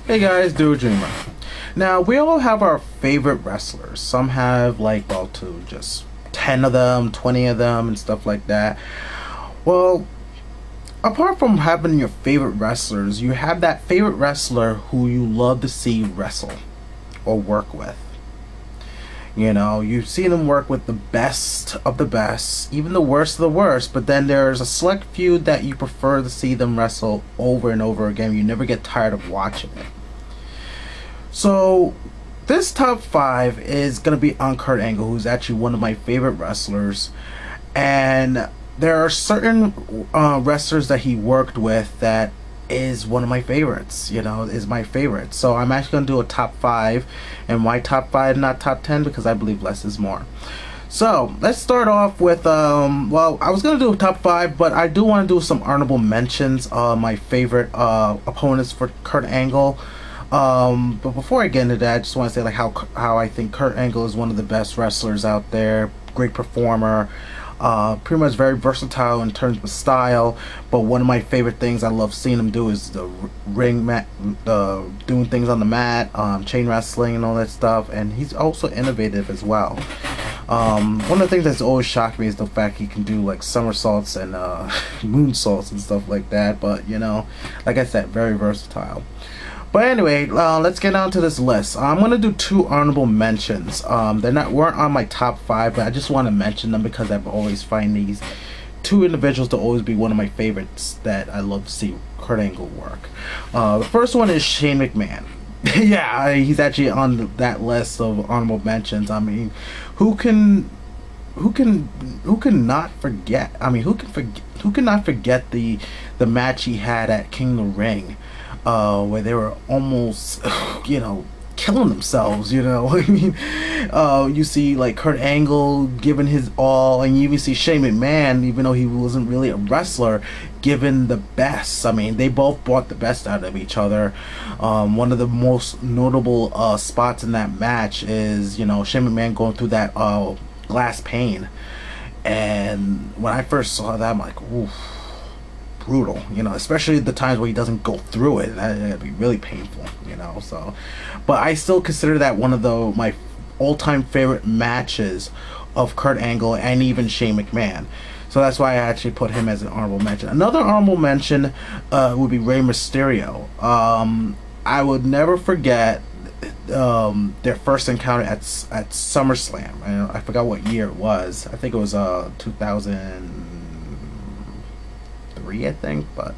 Hey guys, Dude Dreamer. Now, we all have our favorite wrestlers. Some have like, well, to just 10 of them, 20 of them, and stuff like that. Well, apart from having your favorite wrestlers, you have that favorite wrestler who you love to see wrestle or work with. You know, you've seen them work with the best of the best, even the worst of the worst, but then there's a select few that you prefer to see them wrestle over and over again. You never get tired of watching it. So, this top 5 is going to be on Kurt Angle, who's actually one of my favorite wrestlers. And there are certain wrestlers that he worked with that is one of my favorites, you know, is my favorite. So I'm actually going to do a top 5, and why top 5, not top 10, because I believe less is more. So let's start off with, well, I was going to do a top 5, but I do want to do some honorable mentions of my favorite opponents for Kurt Angle. But before I get into that, I just want to say like how I think Kurt Angle is one of the best wrestlers out there, great performer. Pretty much very versatile in terms of style, but one of my favorite things I love seeing him do is the ring mat, doing things on the mat, chain wrestling and all that stuff, and he's also innovative as well. One of the things that's always shocked me is the fact he can do like somersaults and moonsaults and stuff like that, but you know, like I said, very versatile. But anyway, let's get on to this list. I'm gonna do 2 honorable mentions. Weren't on my top 5, but I just want to mention them because I've always find these 2 individuals to always be one of my favorites that I love to see Kurt Angle work. The first one is Shane McMahon. Yeah, he's actually on that list of honorable mentions. I mean, who can not forget? I mean, who can not forget the match he had at King of the Ring? Where they were almost, you know, killing themselves, you know. I mean, you see like Kurt Angle giving his all, and you even see Shane McMahon, even though he wasn't really a wrestler, giving the best. I mean, they both brought the best out of each other. One of the most notable spots in that match is, you know, Shane McMahon going through that glass pane, and when I first saw that, I'm like, oof. Brutal, you know, especially the times where he doesn't go through it. That'd be really painful, you know. So, but I still consider that one of my all-time favorite matches of Kurt Angle and even Shane McMahon. So that's why I actually put him as an honorable mention. Another honorable mention would be Rey Mysterio. I would never forget their first encounter at SummerSlam. I forgot what year it was. I think it was 2003, I think, but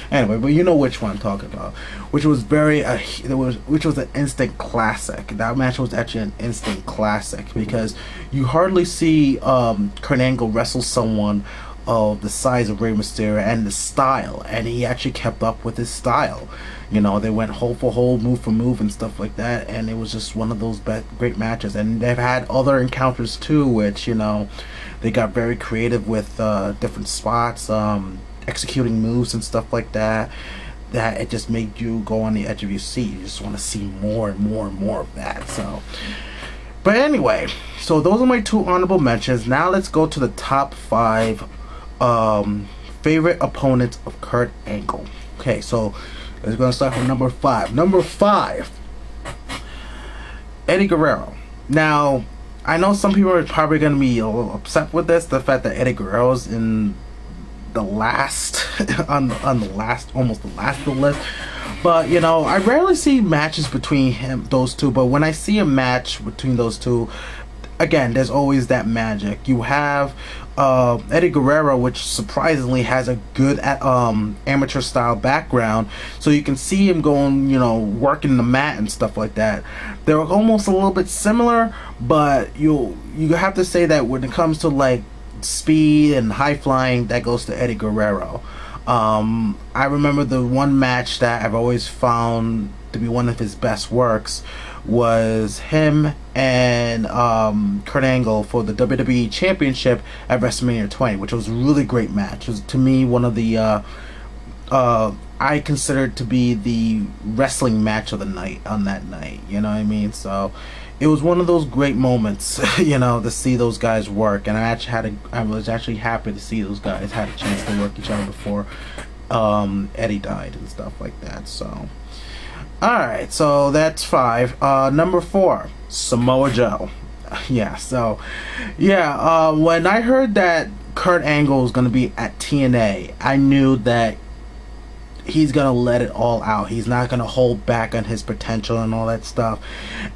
anyway, but you know which one I'm talking about, which was which was an instant classic. That match was actually an instant classic because you hardly see Kurt Angle wrestle someone of the size of Rey Mysterio and the style, and he actually kept up with his style. You know, they went hold for hold, move for move, and stuff like that, and it was just one of those great matches. And they've had other encounters too, which, you know, they got very creative with different spots, executing moves and stuff like that, that it just made you go on the edge of your seat. You just want to see more and more and more of that. So, but anyway, so those are my 2 honorable mentions. Now let's go to the top 5 favorite opponents of Kurt Angle. Okay, so let's go start from number 5. Number 5, Eddie Guerrero. Now, I know some people are probably going to be a little upset with this, the fact that Eddie Guerrero's in the last on the last, almost the last of the list, but you know, I rarely see matches between those two, but when I see a match between those two, again, there's always that magic. You have Eddie Guerrero, which surprisingly has a good amateur style background, so you can see him going, you know, working the mat and stuff like that. They're almost a little bit similar, but you have to say that when it comes to like speed and high flying, that goes to Eddie Guerrero. I remember the one match that I've always found to be one of his best works was him and Kurt Angle for the WWE Championship at WrestleMania 20, which was a really great match. It was, to me, one of the I consider it to be the wrestling match of the night on that night. You know what I mean? So it was one of those great moments, you know, to see those guys work, and I was actually happy to see those guys had a chance to work each other before Eddie died and stuff like that. So Alright, so that's 5. Number 4, Samoa Joe. Yeah, so, yeah, when I heard that Kurt Angle was going to be at TNA, I knew that he's going to let it all out. He's not going to hold back on his potential and all that stuff.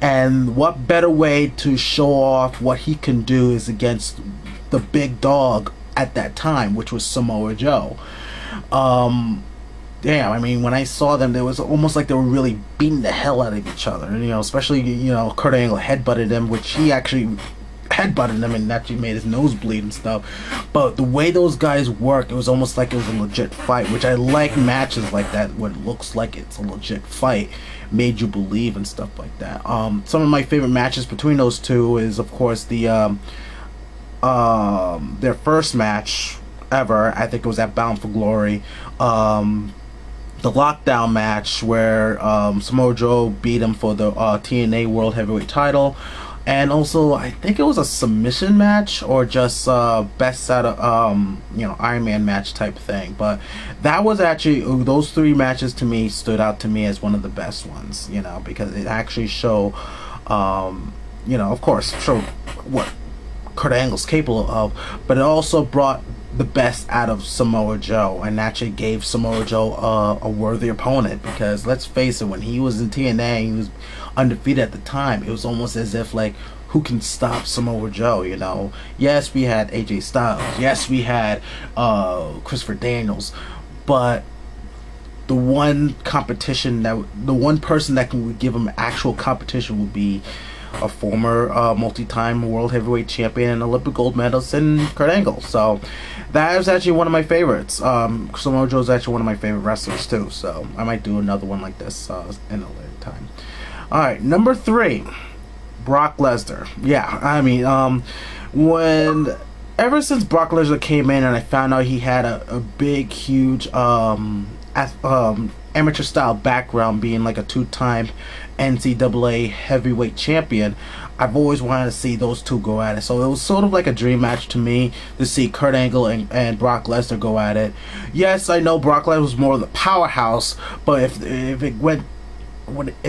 And what better way to show off what he can do is against the big dog at that time, which was Samoa Joe. Damn, I mean, when I saw them, it was almost like they were really beating the hell out of each other. And, especially, Kurt Angle headbutted him, which he actually headbutted him and actually made his nose bleed and stuff. But the way those guys work, it was almost like it was a legit fight, which I like matches like that where it looks like it's a legit fight, made you believe and stuff like that. Some of my favorite matches between those two is, of course, their first match ever. I think it was at Bound for Glory. The lockdown match where Samoa Joe beat him for the TNA World Heavyweight title, and also I think it was a submission match or just best out of Iron Man match type thing. But that was actually, those 3 matches to me stood out to me as one of the best ones, because it actually show of course show what Kurt Angle's capable of, but it also brought the best out of Samoa Joe and actually gave Samoa Joe a worthy opponent. Because let's face it, when he was in TNA, he was undefeated at the time. It was almost as if like, who can stop Samoa Joe? Yes, we had AJ Styles, yes, we had Christopher Daniels, but the one person that can give him actual competition would be a former multi-time world heavyweight champion and Olympic gold medalist in Kurt Angle. So that is actually one of my favorites. Samoa Joe is actually one of my favorite wrestlers too, so I might do another one like this in a later time. Alright, number 3, Brock Lesnar. Yeah, I mean, ever since Brock Lesnar came in and I found out he had a big, huge amateur style background, being like a 2-time NCAA heavyweight champion, I've always wanted to see those two go at it. So it was sort of like a dream match to me to see Kurt Angle and Brock Lesnar go at it. Yes, I know Brock Lesnar was more of the powerhouse, but if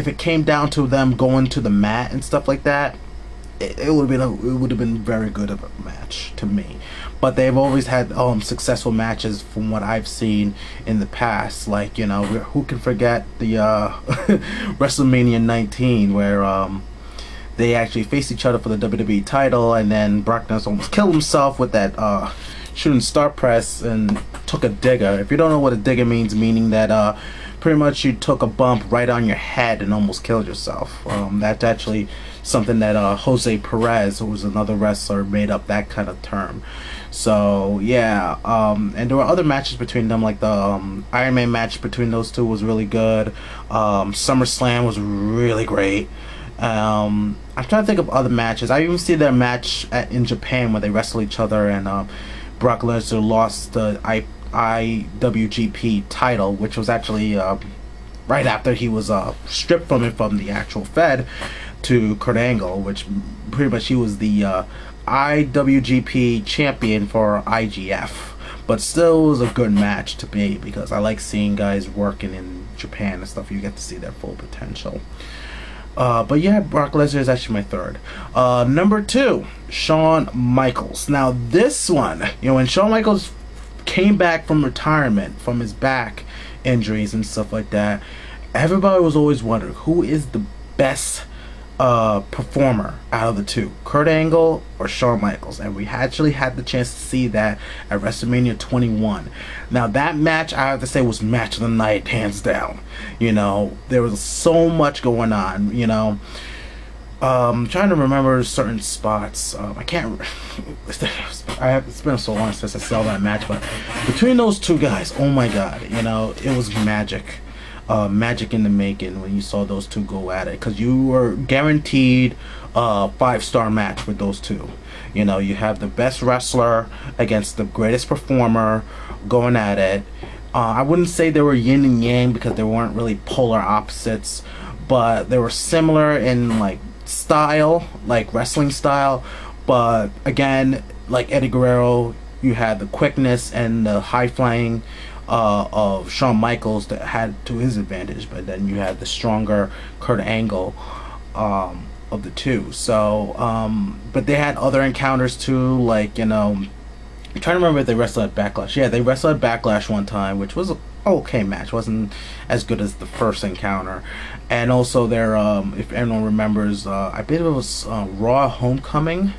it came down to them going to the mat and stuff like that, it would have been very good of a match to me. But they've always had successful matches from what I've seen in the past. Like, who can forget the WrestleMania 19 where they actually faced each other for the WWE title, and then Brock Lesnar almost killed himself with that shooting star press and took a digger. If you don't know what a digger means, meaning that pretty much you took a bump right on your head and almost killed yourself. That's actually something that Jose Perez, who was another wrestler, made up that kind of term. So yeah, and there were other matches between them, like the Iron Man match between those two was really good. SummerSlam was really great. I'm trying to think of other matches. I even see their match in Japan where they wrestle each other, and Brock Lesnar lost the IWGP title, which was actually right after he was stripped from it from the actual Fed to Kurt Angle, which pretty much he was the IWGP champion for IGF. But still, it was a good match to me because I like seeing guys working in Japan and stuff. You get to see their full potential. But yeah, Brock Lesnar is actually my 3rd. Number 2, Shawn Michaels. Now this one, when Shawn Michaels came back from retirement from his back injuries and stuff like that, everybody was always wondering who is the best performer out of the two, Kurt Angle or Shawn Michaels. And we actually had the chance to see that at WrestleMania 21. Now that match, I have to say, was match of the night, hands down. There was so much going on. Trying to remember certain spots. I can't. It's been so long since I saw that match, but between those two guys, oh my God, it was magic. Magic in the making when you saw those two go at it, because you were guaranteed a 5-star match with those two. You have the best wrestler against the greatest performer going at it. I wouldn't say they were yin and yang because they weren't really polar opposites, but they were similar in like style, like wrestling style. But again, like Eddie Guerrero, you had the quickness and the high flying of Shawn Michaels that had to his advantage, but then you had the stronger Kurt Angle of the two. So, but they had other encounters too, like, you know, I'm trying to remember if they wrestled at Backlash. Yeah, they wrestled at Backlash one time, which was an okay match. Wasn't as good as the first encounter. And also their, if anyone remembers, I believe it was Raw Homecoming,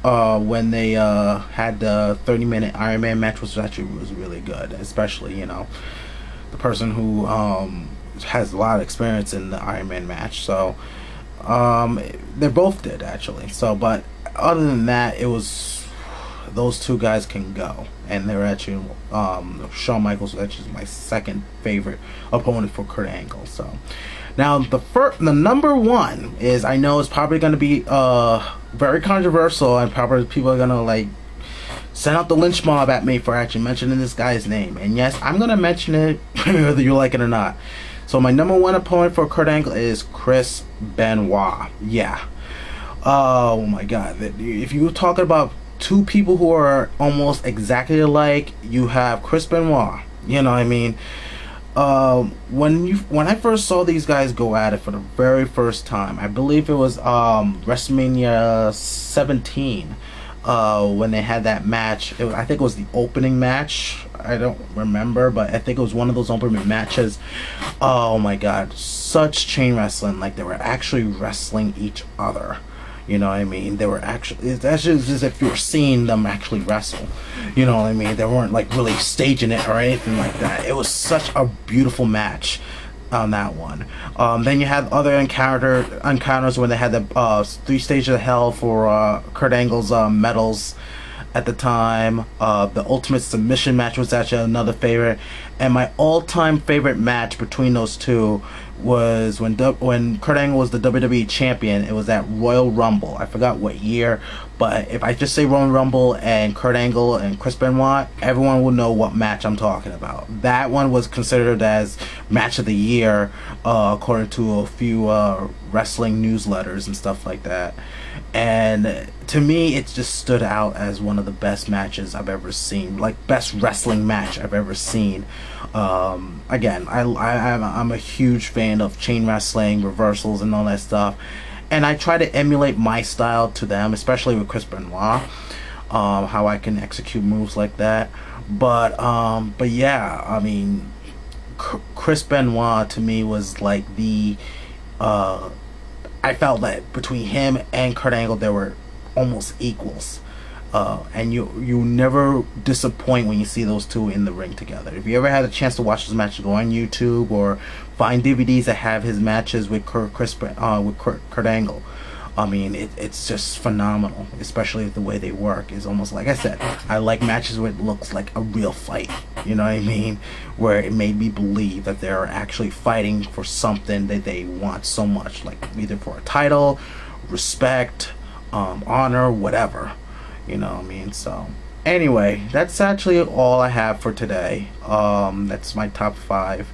when they had the 30-minute Iron Man match, which actually was really good. Especially, you know, the person who has a lot of experience in the Iron Man match. So they both did actually. So, but other than that, it was, those two guys can go, and they're actually Shawn Michaels was actually my second favorite opponent for Kurt Angle. So now the number one is, I know it's probably going to be very controversial, and probably people are gonna like send out the lynch mob at me for actually mentioning this guy's name. And yes, I'm gonna mention it whether you like it or not. So my number one opponent for Kurt Angle is Chris Benoit. Yeah. Oh my God. If you're talking about two people who are almost exactly alike, you have Chris Benoit. You know what I mean? When I first saw these guys go at it for the very first time, I believe it was WrestleMania 17, when they had that match. I think it was the opening match. I don't remember, but I think it was one of those opening matches. Oh my God, such chain wrestling! Like, they were actually wrestling each other. You know what I mean? They were actually, that's just as if you were seeing them actually wrestle. You know what I mean? They weren't like really staging it or anything like that. It was such a beautiful match on that one. Then you had other encounters when they had the 3 stages of hell for Kurt Angle's medals at the time. The Ultimate Submission match was actually another favorite. And my all-time favorite match between those two was when Kurt Angle was the WWE champion. It was at Royal Rumble. I forgot what year, but if I just say Royal Rumble and Kurt Angle and Chris Benoit, everyone will know what match I'm talking about. That one was considered as match of the year, according to a few wrestling newsletters and stuff like that. And to me, it just stood out as one of the best matches I've ever seen, like best wrestling match I've ever seen. Again, I'm a huge fan of chain wrestling, reversals, and all that stuff, and I try to emulate my style to them, especially with Chris Benoit, how I can execute moves like that. But yeah, I mean, Chris Benoit to me was like the I felt that between him and Kurt Angle, they were almost equals. And you never disappoint when you see those two in the ring together. If you ever had a chance to watch this match, go on YouTube or find DVDs that have his matches with Kurt Angle. I mean, it's just phenomenal, especially the way they work. It's almost like I said, I like matches where it looks like a real fight. You know what I mean? Where it made me believe that they're actually fighting for something that they want so much, like either for a title, respect, honor, whatever. You know what I mean? So anyway, that's actually all I have for today. That's my top 5.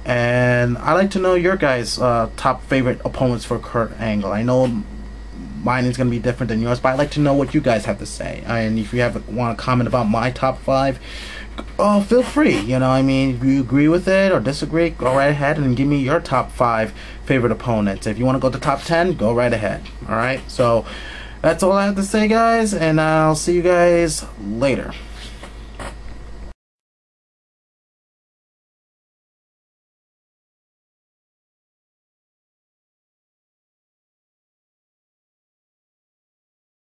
And I'd like to know your guys' top favorite opponents for Kurt Angle. I know mine is going to be different than yours, but I'd like to know what you guys have to say. And if you want to comment about my top 5, feel free. You know what I mean? If you agree with it or disagree, go right ahead and give me your top 5 favorite opponents. If you want to go to top 10, go right ahead. Alright? So that's all I have to say, guys, and I'll see you guys later.